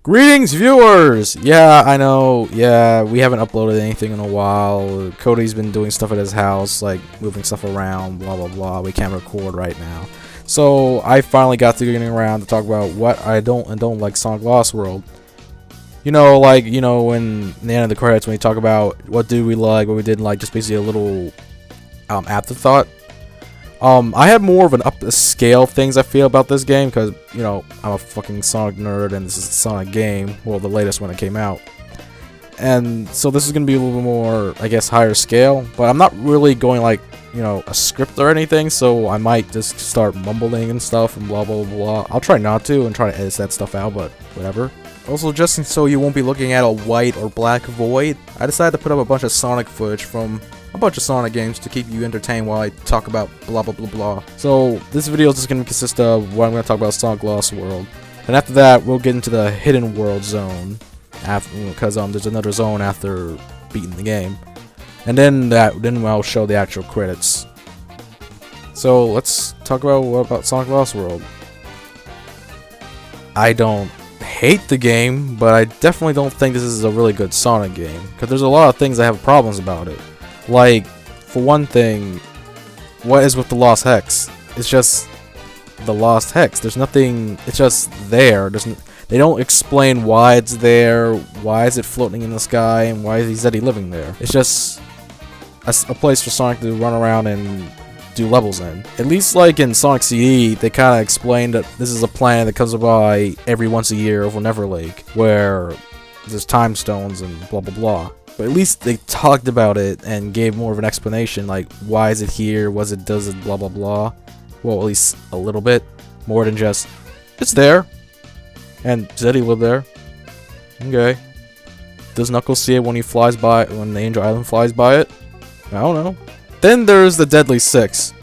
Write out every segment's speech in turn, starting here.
Greetings, viewers! Yeah, I know. Yeah, we haven't uploaded anything in a while. Cody's been doing stuff at his house, like moving stuff around, blah blah blah. We can't record right now. So I finally got to getting around to talk about what I don't and don't like Sonic Lost World. When in the end of the credits, when we talk about what did we like, what we didn't like, just basically a little afterthought. I have more of an up-the-scale things I feel about this game because, I'm a fucking Sonic nerd and this is a Sonic game. Well, the latest one that came out. And so this is going to be a little bit more, I guess, higher scale. But I'm not really going like, a script or anything. So I might just start mumbling and stuff and blah, blah, blah. I'll try not to and try to edit that stuff out, but whatever. Also, just so you won't be looking at a white or black void, I decided to put up a bunch of Sonic footage from a bunch of Sonic games to keep you entertained while I talk about blah blah blah blah. So this video is just going to consist of what I'm going to talk about Sonic Lost World, and after that we'll get into the hidden world zone, because there's another zone after beating the game, and then I'll show the actual credits. So let's talk about what about Sonic Lost World. I don't hate the game, but I definitely don't think this is a really good Sonic game because there's a lot of things I have problems about it. Like, for one thing, what is with the Lost Hex? It's just the Lost Hex. There's nothing. It's just there. They don't explain why it's there. Why is it floating in the sky? And why is Zeddy living there? It's just a place for Sonic to run around and do levels in. At least, like in Sonic CD, they kind of explained that this is a planet that comes by every once a year over Never Lake, where there's time stones and blah blah blah. But at least they talked about it and gave more of an explanation, like why is it here, does it, blah blah blah. Well, at least a little bit more than just it's there. And Zeddy lived there. Okay. Does Knuckles see it when he flies by, when the Angel Island flies by it? I don't know. Then there's the Deadly Six.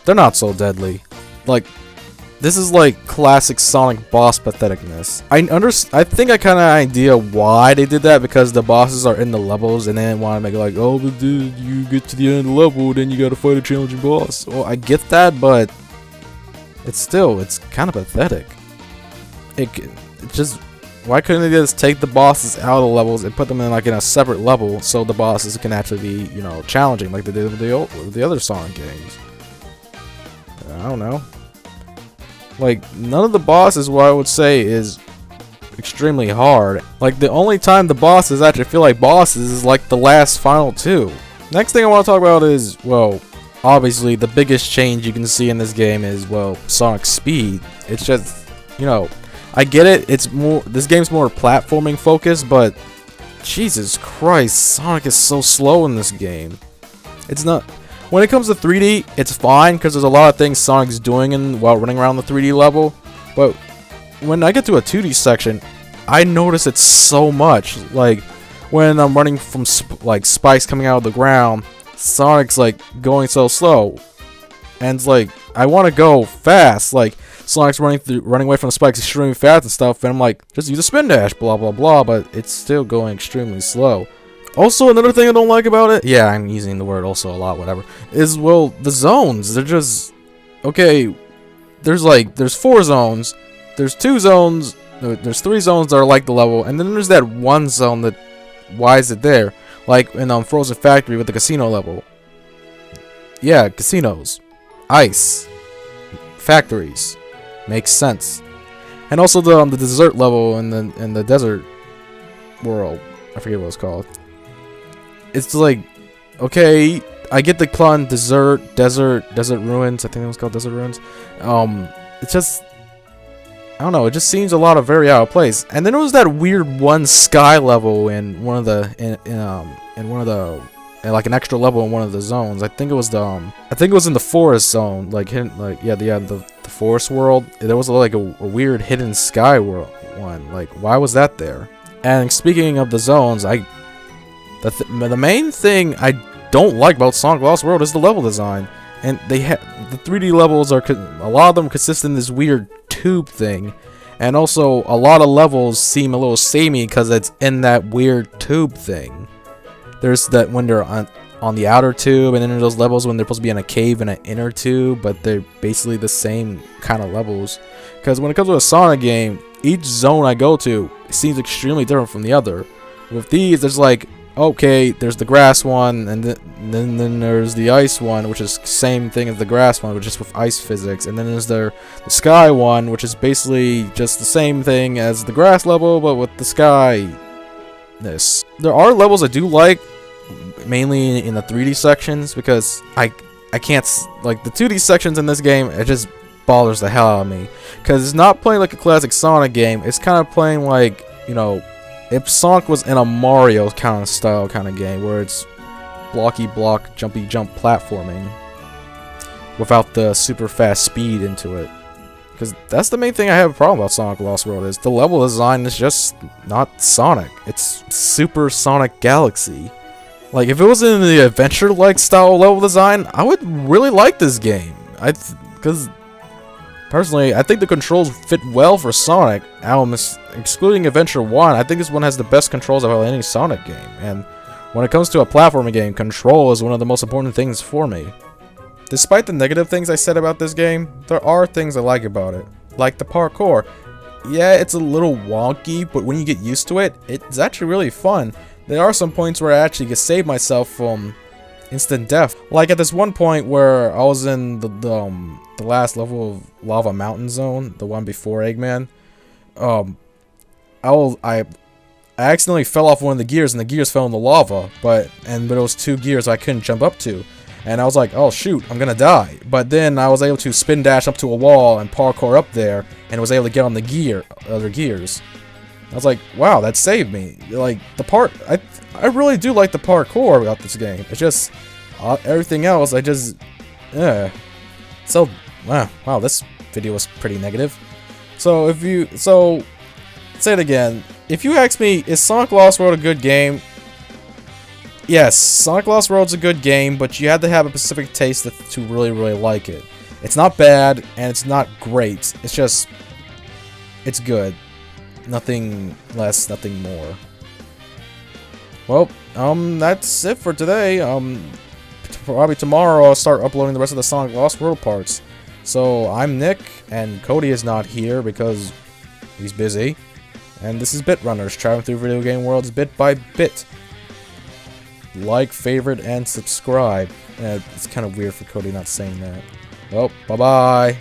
They're not so deadly. Like, this is like classic Sonic boss patheticness. I think I kind of idea why they did that, because the bosses are in the levels and they didn't want to make it like, oh, but dude, you get to the end of the level, then you gotta fight a challenging boss. Well, I get that, but it's kind of pathetic. Why couldn't they just take the bosses out of the levels and put them in like in a separate level so the bosses can actually be, challenging like they did with the other Sonic games? I don't know. Like, none of the bosses, what I would say, is extremely hard. Like, the only time the bosses actually feel like bosses is like the last final two. Next thing I want to talk about is, well, obviously the biggest change you can see in this game is, well, Sonic's speed. It's just, I get it. This game's more platforming focused, but Jesus Christ, Sonic is so slow in this game. It's not. When it comes to 3D, it's fine because there's a lot of things Sonic's doing while running around the 3D level. But when I get to a 2D section, I notice it so much. Like when I'm running from like spikes coming out of the ground, Sonic's like going so slow, and it's like I want to go fast. Like Sonic's running away from the spikes extremely fast and stuff, and I'm like, just use a spin dash, blah blah blah. But it's still going extremely slow. Also, another thing I don't like about it, yeah, I'm using the word also a lot, whatever, is, well, the zones. They're just, okay, there's 4 zones, there's 2 zones, there's 3 zones that are like the level, and then there's that one zone that, why is it there? Like in Frozen Factory with the casino level. Yeah, casinos, ice, factories, makes sense. And also the dessert level in the desert world, I forget what it's called. It's like, okay, I get the plot in Desert Ruins. I think it was called Desert Ruins. It's just, I don't know. It just seems a lot of very out of place. And then there was that weird one sky level in one of the like an extra level in one of the zones. I think it was in the forest zone. The forest world. There was like a weird hidden sky world one. Like, why was that there? And speaking of the zones, the main thing I don't like about Sonic Lost World is the level design. And the 3D levels a lot of them consist in this weird tube thing. And also, a lot of levels seem a little samey because it's in that weird tube thing. There's that when they're on the outer tube, and then there's those levels when they're supposed to be in a cave in an inner tube, but they're basically the same kind of levels. Because when it comes to a Sonic game, each zone I go to seems extremely different from the other. With these, there's like, okay, there's the grass one, and then there's the ice one, which is same thing as the grass one, but just with ice physics. And then there's the sky one, which is basically just the same thing as the grass level, but with the sky. There are levels I do like, mainly in the 3D sections, because I can't, like, the 2D sections in this game, it just bothers the hell out of me. Because it's not playing like a classic Sonic game, it's kind of playing like, you know, if Sonic was in a Mario kind of style kind of game, where it's blocky block, jumpy jump platforming, without the super fast speed into it. Because that's the main thing I have a problem about Sonic Lost World, is the level design is just not Sonic. It's Super Sonic Galaxy. Like, if it was in the adventure-like style level design, I would really like this game. Because, personally, I think the controls fit well for Sonic. Excluding Adventure 1, I think this one has the best controls of any Sonic game. And when it comes to a platforming game, control is one of the most important things for me. Despite the negative things I said about this game, there are things I like about it. Like the parkour. Yeah, it's a little wonky, but when you get used to it, it's actually really fun. There are some points where I actually get saved myself from instant death. Like at this one point where I was in the last level of Lava Mountain Zone, the one before Eggman. I accidentally fell off one of the gears, and the gears fell in the lava. But it was 2 gears I couldn't jump up to. And I was like, oh shoot, I'm gonna die. But then I was able to spin dash up to a wall and parkour up there, and was able to get on the other gears. I was like, wow, that saved me. Like, I really do like the parkour about this game. It's just, everything else, So, wow, this video was pretty negative. So, say it again. If you ask me, is Sonic Lost World a good game? Yes, Sonic Lost World's a good game, but you have to have a specific taste to really, really like it. It's not bad, and it's not great. It's just, it's good. Nothing less, nothing more. Well, that's it for today. Probably tomorrow I'll start uploading the rest of the Sonic Lost World parts. So, I'm Nick, and Cody is not here because he's busy. And this is Bitrunners, traveling through video game worlds bit by bit. Like, favorite, and subscribe. It's kind of weird for Cody not saying that. Well, bye-bye.